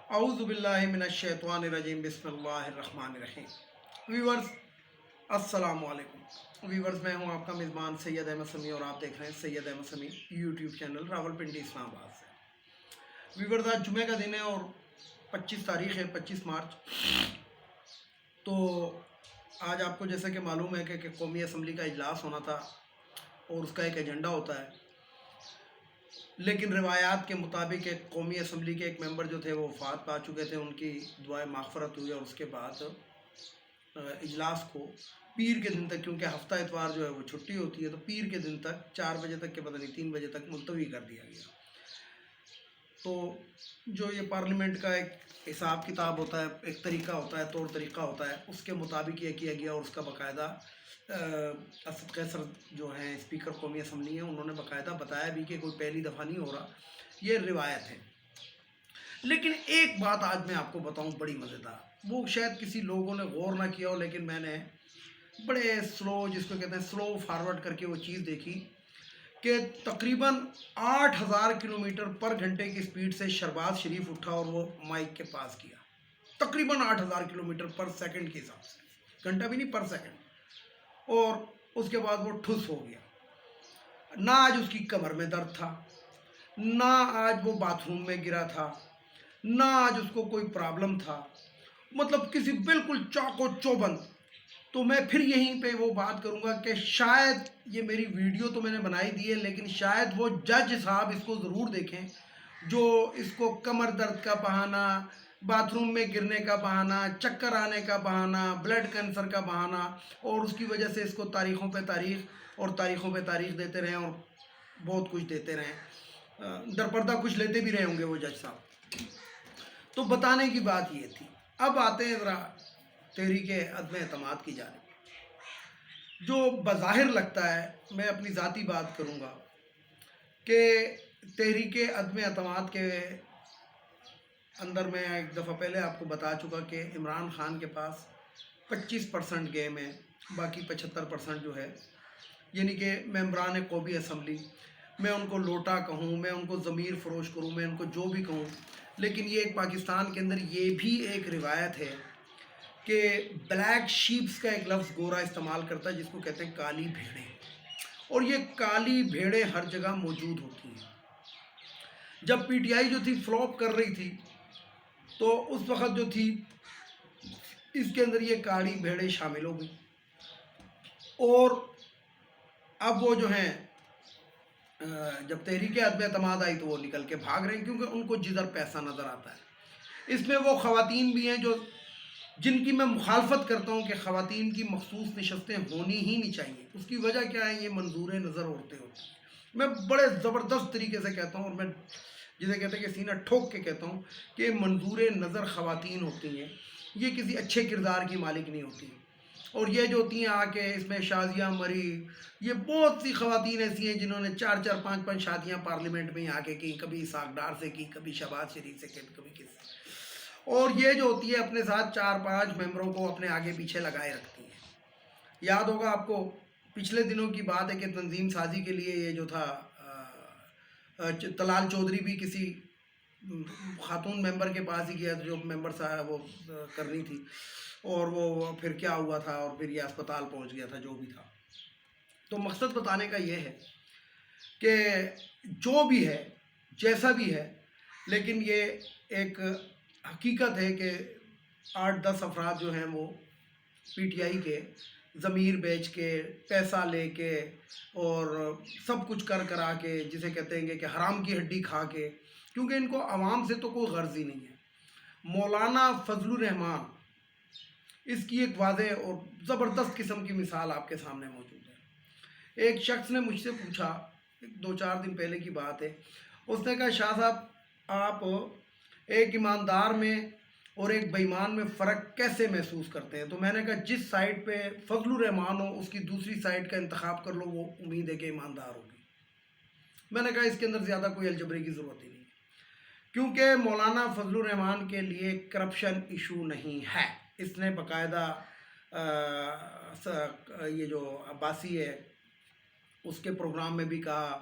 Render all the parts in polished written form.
اعوذ باللہ من الشیطان الرجیم بسم اللہ الرحمن الرحیم۔ ویورز السلام علیکم۔ ویورز میں ہوں آپ کا میزبان سید احمد سمیع اور آپ دیکھ رہے ہیں سید احمد سمیع یوٹیوب چینل راولپنڈی اسلام آباد سے۔ ویورز آج جمعہ کا دن ہے اور 25 تاریخ ہے، 25 مارچ۔ تو آج آپ کو جیسا کہ معلوم ہے کہ قومی اسمبلی کا اجلاس ہونا تھا اور اس کا ایک ایجنڈا ہوتا ہے، لیکن روایات کے مطابق ایک قومی اسمبلی کے ایک ممبر جو تھے وہ وفات پا چکے تھے، ان کی دعائے مغفرت ہوئی اور اس کے بعد اجلاس کو پیر کے دن تک، کیونکہ ہفتہ اتوار جو ہے وہ چھٹی ہوتی ہے، تو پیر کے دن تک 4 بجے تک کے پتہ نہیں 3 بجے تک ملتوی کر دیا گیا۔ تو جو یہ پارلیمنٹ کا ایک حساب کتاب ہوتا ہے، ایک طریقہ ہوتا ہے، طور طریقہ ہوتا ہے، اس کے مطابق یہ کیا گیا اور اس کا باقاعدہ اسد قیصر جو ہیں اسپیکر قومی اسمبلی ہیں، انہوں نے باقاعدہ بتایا بھی کہ کوئی پہلی دفعہ نہیں ہو رہا، یہ روایت ہے۔ لیکن ایک بات آج میں آپ کو بتاؤں بڑی مزیدار، وہ شاید کسی لوگوں نے غور نہ کیا ہو، لیکن میں نے بڑے سلو، جس کو کہتے ہیں سلو فارورڈ کر کے وہ چیز دیکھی کہ تقریباً 8000 کلومیٹر پر گھنٹے کی سپیڈ سے شہباز شریف اٹھا اور وہ مائک کے پاس کیا، تقریباً 8000 کلومیٹر پر سیکنڈ کے حساب سے، گھنٹہ بھی نہیں پر سیکنڈ، اور اس کے بعد وہ ٹھس ہو گیا۔ نہ آج اس کی کمر میں درد تھا، نہ آج وہ باتھ روم میں گرا تھا، نہ آج اس کو کوئی پرابلم تھا، مطلب کسی بالکل چاق و چوبند۔ تو میں پھر یہیں پہ وہ بات کروں گا کہ شاید یہ میری ویڈیو تو میں نے بنائی دی ہے، لیکن شاید وہ جج صاحب اس کو ضرور دیکھیں جو اس کو کمر درد کا بہانہ، باتھ روم میں گرنے کا بہانہ، چکر آنے کا بہانہ، بلڈ کینسر کا بہانہ، اور اس کی وجہ سے اس کو تاریخوں پہ تاریخ اور تاریخوں پہ تاریخ دیتے رہیں اور بہت کچھ دیتے رہیں، درپردہ کچھ لیتے بھی رہے ہوں گے وہ جج صاحب۔ تو بتانے کی بات یہ تھی۔ اب آتے ہیں ذرا تحریک عدم اعتماد کی جانب۔ جو بظاہر لگتا ہے، میں اپنی ذاتی بات کروں گا کہ تحریک عدم اعتماد کے اندر میں ایک دفعہ پہلے آپ کو بتا چکا کہ عمران خان کے پاس 25% گیم ہے، باقی 75% جو ہے، یعنی کہ ممبران قومی اسمبلی، میں ان کو لوٹا کہوں، میں ان کو ضمیر فروش کروں، میں ان کو جو بھی کہوں، لیکن یہ ایک پاکستان کے اندر یہ بھی ایک روایت ہے کہ بلیک شیپس کا ایک لفظ گورا استعمال کرتا ہے جس کو کہتے ہیں کالی بھیڑیں، اور یہ کالی بھیڑیں ہر جگہ موجود ہوتی ہیں۔ جب پی ٹی آئی جو تھی فلوپ کر رہی تھی تو اس وقت جو تھی اس کے اندر یہ کالی بھیڑیں شامل ہو گئی، اور اب وہ جو ہیں جب تحریک عدم اعتماد آئی تو وہ نکل کے بھاگ رہے ہیں، کیونکہ ان کو جدھر پیسہ نظر آتا ہے۔ اس میں وہ خواتین بھی ہیں جن کی میں مخالفت کرتا ہوں کہ خواتین کی مخصوص نشستیں ہونی ہی نہیں چاہیے۔ اس کی وجہ کیا ہے؟ یہ منظور نظر عورتیں ہوتی ہیں۔ میں بڑے زبردست طریقے سے کہتا ہوں، اور میں جسے کہتے ہیں کہ سینہ ٹھوک کے کہتا ہوں کہ منظور نظر خواتین ہوتی ہیں، یہ کسی اچھے کردار کی مالک نہیں ہوتی۔ اور یہ جو ہوتی ہیں آ کے اس میں شازیہ مری، یہ بہت سی خواتین ایسی ہیں جنہوں نے 4 5 شادیاں پارلیمنٹ میں آ کے کی، کبھی اسحاق ڈار سے کی، کبھی شہباز شریف سے کی، کبھی کس سے، اور یہ جو ہوتی ہے اپنے ساتھ 4 5 ممبروں کو اپنے آگے پیچھے لگائے رکھتی ہیں۔ یاد ہوگا آپ کو پچھلے دنوں کی بات ہے کہ تنظیم سازی کے لیے یہ جو تھا طلال چودھری بھی کسی خاتون ممبر کے پاس ہی گیا جو ممبر صاحب وہ کرنی تھی، اور وہ پھر کیا ہوا تھا، اور پھر یہ اسپتال پہنچ گیا تھا، جو بھی تھا۔ تو مقصد بتانے کا یہ ہے کہ جو بھی ہے، جیسا بھی ہے، لیکن یہ ایک حقیقت ہے کہ 8 10 افراد جو ہیں وہ پی ٹی آئی کے ضمیر بیچ کے، پیسہ لے کے، اور سب کچھ کرا کے، جسے کہتے ہیں کہ حرام کی ہڈی کھا کے، کیونکہ ان کو عوام سے تو کوئی غرض ہی نہیں ہے۔ مولانا فضل الرحمان، اس کی ایک واضح اور زبردست قسم کی مثال آپ کے سامنے موجود ہے۔ ایک شخص نے مجھ سے پوچھا، 2 4 دن پہلے کی بات ہے، اس نے کہا شاہ صاحب آپ ایک ایماندار میں اور ایک بے ایمان میں فرق کیسے محسوس کرتے ہیں؟ تو میں نے کہا جس سائٹ پہ فضل الرحمان ہو اس کی دوسری سائٹ کا انتخاب کر لو، وہ امید ہے کہ ایماندار ہوگی۔ میں نے کہا اس کے اندر زیادہ کوئی الجبرے کی ضرورت ہی نہیں، کیونکہ مولانا فضل الرحمان کے لیے کرپشن ایشو نہیں ہے۔ اس نے باقاعدہ یہ جو عباسی ہے اس کے پروگرام میں بھی کہا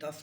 10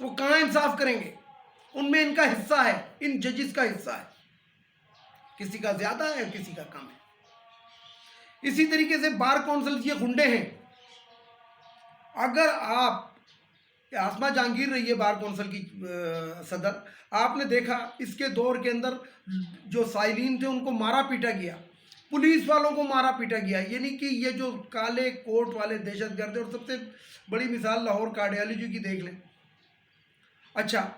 وہ کہاں انصاف کریں گے؟ ان میں ان کا حصہ ہے، ان ججز کا حصہ ہے، کسی کا زیادہ ہے کسی کا کم ہے۔ اسی طریقے سے بار کونسل یہ گنڈے ہیں۔ اگر آپ آسما جہانگیر رہی ہے بار کونسل کی صدر، آپ نے دیکھا اس کے دور کے اندر جو سائلین تھے ان کو مارا پیٹا گیا، پولیس والوں کو مارا پیٹا گیا، یعنی کہ یہ جو کالے کوٹ والے دہشت گرد ہیں، اور سب سے بڑی مثال لاہور کارڈیالوجی کی دیکھ لیں۔ اچھا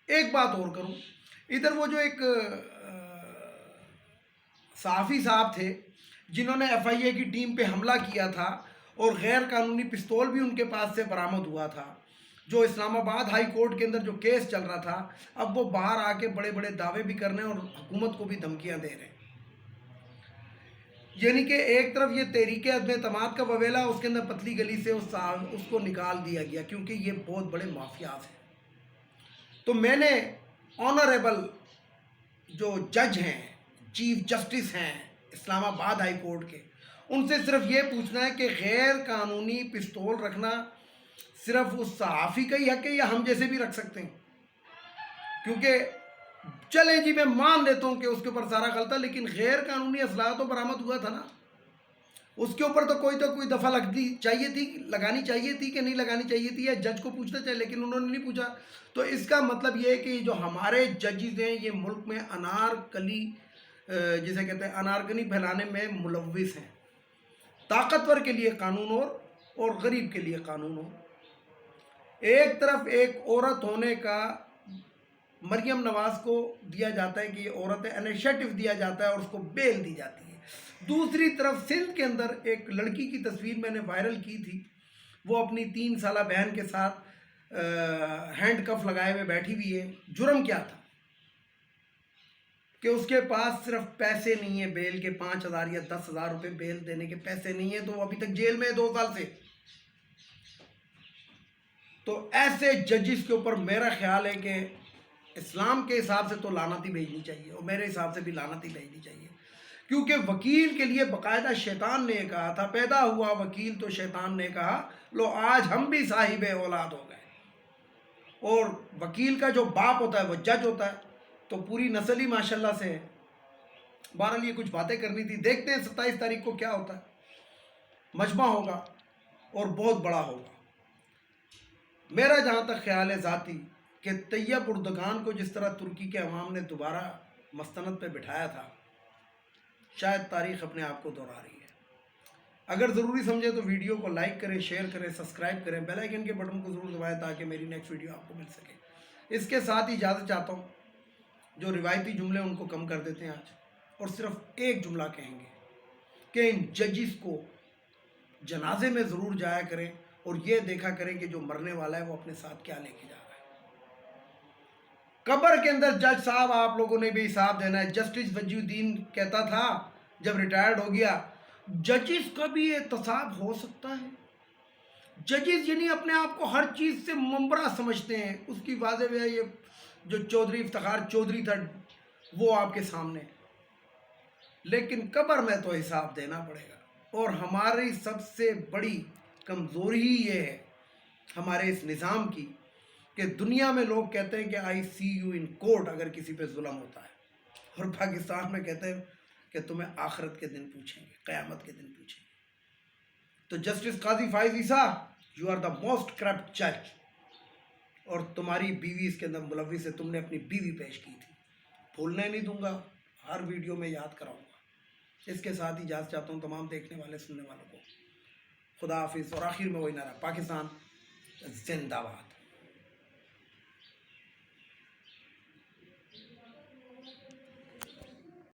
ایک بات اور کروں، ادھر وہ جو ایک صحافی صاحب تھے جنہوں نے ایف آئی اے کی ٹیم پہ حملہ کیا تھا اور غیر قانونی پستول بھی ان کے پاس سے برآمد ہوا تھا، جو اسلام آباد ہائی کورٹ کے اندر جو کیس چل رہا تھا، اب وہ باہر آ کے بڑے بڑے دعوے بھی کرنے اور حکومت کو بھی دھمکیاں دے رہے ہیں۔ یعنی کہ ایک طرف یہ تحریک عدم اعتماد کا وویلا، اس کے اندر پتلی گلی سے اس کو نکال دیا گیا کیونکہ یہ بہت بڑے مافیاز ہیں۔ تو میں نے آنریبل جو جج ہیں، چیف جسٹس ہیں اسلام آباد ہائی کورٹ کے، ان سے صرف یہ پوچھنا ہے کہ غیر قانونی پستول رکھنا صرف اس صحافی کا ہی حق ہے یا ہم جیسے بھی رکھ سکتے ہیں؟ کیونکہ چلے جی میں مان لیتا ہوں کہ اس کے اوپر سارا غلطہ، لیکن غیر قانونی اسلحہ تو برآمد ہوا تھا نا، اس کے اوپر تو کوئی دفعہ لگنی چاہیے تھی، لگانی چاہیے تھی کہ نہیں لگانی چاہیے تھی، یا جج کو پوچھنا چاہیے، لیکن انہوں نے نہیں پوچھا۔ تو اس کا مطلب یہ ہے کہ جو ہمارے ججز ہیں یہ ملک میں انارکلی، جسے کہتے ہیں انارکنی پھیلانے میں ملوث ہیں۔ طاقتور کے لیے قانون اور غریب کے لیے قانون ہو۔ ایک طرف ایک عورت ہونے کا مریم نواز کو دیا جاتا ہے کہ یہ عورت ہے، انیشیٹو دیا جاتا ہے اور اس کو بیل دی جاتی ہے۔ دوسری طرف سندھ کے اندر ایک لڑکی کی تصویر میں نے وائرل کی تھی، وہ اپنی 3 سالہ بہن کے ساتھ ہینڈ کف لگائے ہوئے بیٹھی ہوئی ہے۔ جرم کیا تھا کہ اس کے پاس صرف پیسے نہیں ہیں بیل کے، 5,000 یا 10,000 روپے بیل دینے کے پیسے نہیں ہیں، تو وہ ابھی تک جیل میں ہے 2 سال سے۔ تو ایسے ججز کے اوپر میرا خیال ہے کہ اسلام کے حساب سے تو لعنت ہی بھیجنی چاہیے، اور میرے حساب سے بھی لعنت ہی بھیجنی چاہیے، کیونکہ وکیل کے لیے باقاعدہ شیطان نے کہا تھا، پیدا ہوا وکیل تو شیطان نے کہا لو آج ہم بھی صاحب اولاد ہو گئے۔ اور وکیل کا جو باپ ہوتا ہے وہ جج ہوتا ہے، تو پوری نسل ہی ماشاءاللہ سے ہے۔ بہرحال یہ کچھ باتیں کرنی تھی، دیکھتے ہیں 27 تاریخ کو کیا ہوتا ہے۔ مجمع ہوگا اور بہت بڑا ہوگا۔ میرا جہاں تک خیال ہے ذاتی کہ طیب اردگان کو جس طرح ترکی کے عوام نے دوبارہ مستند پہ بٹھایا تھا، شاید تاریخ اپنے آپ کو دہرا رہی ہے۔ اگر ضروری سمجھے تو ویڈیو کو لائک کریں، شیئر کریں، سبسکرائب کریں، بیل آئیکن کے بٹن کو ضرور دبائیں تاکہ میری نیکسٹ ویڈیو آپ کو مل سکے۔ اس کے ساتھ ہی اجازت چاہتا ہوں، جو روایتی جملے ان کو کم کر دیتے ہیں آج، اور صرف ایک جملہ کہیں گے کہ ان ججز کو جنازے میں ضرور جایا کریں اور یہ دیکھا کریں کہ جو مرنے والا ہے وہ اپنے ساتھ کیا لے کے جا رہا ہے۔ قبر کے اندر جج صاحب آپ لوگوں نے بھی حساب دینا ہے۔ جسٹس وجی الدین کہتا تھا جب ریٹائرڈ ہو گیا، ججز کا بھی احتساب ہو سکتا ہے۔ ججز یعنی اپنے آپ کو ہر چیز سے ممبرا سمجھتے ہیں، اس کی واضح ہے یہ جو چودھری افتخار چودھری تھا وہ آپ کے سامنے، لیکن قبر میں تو حساب دینا پڑے گا۔ اور ہماری سب سے بڑی کمزوری ہی یہ ہے ہمارے اس نظام کی کہ دنیا میں لوگ کہتے ہیں کہ آئی سی یو ان کورٹ اگر کسی پہ ظلم ہوتا ہے، اور پاکستان میں کہتے ہیں کہ تمہیں آخرت کے دن پوچھیں گے، قیامت کے دن پوچھیں گے۔ تو justice Qazi Faez Isa, you are the most corrupt جج، اور تمہاری بیوی اس کے اندر ملوث ہے، تم نے اپنی بیوی پیش کی تھی، بھولنے نہیں دوں گا، ہر ویڈیو میں یاد کراؤں گا۔ اس کے ساتھ ہی اجازت چاہتا ہوں تمام دیکھنے والے سننے والوں کو۔ خدا حافظ، اور آخر میں وہی نعرہ، پاکستان زندہ باد۔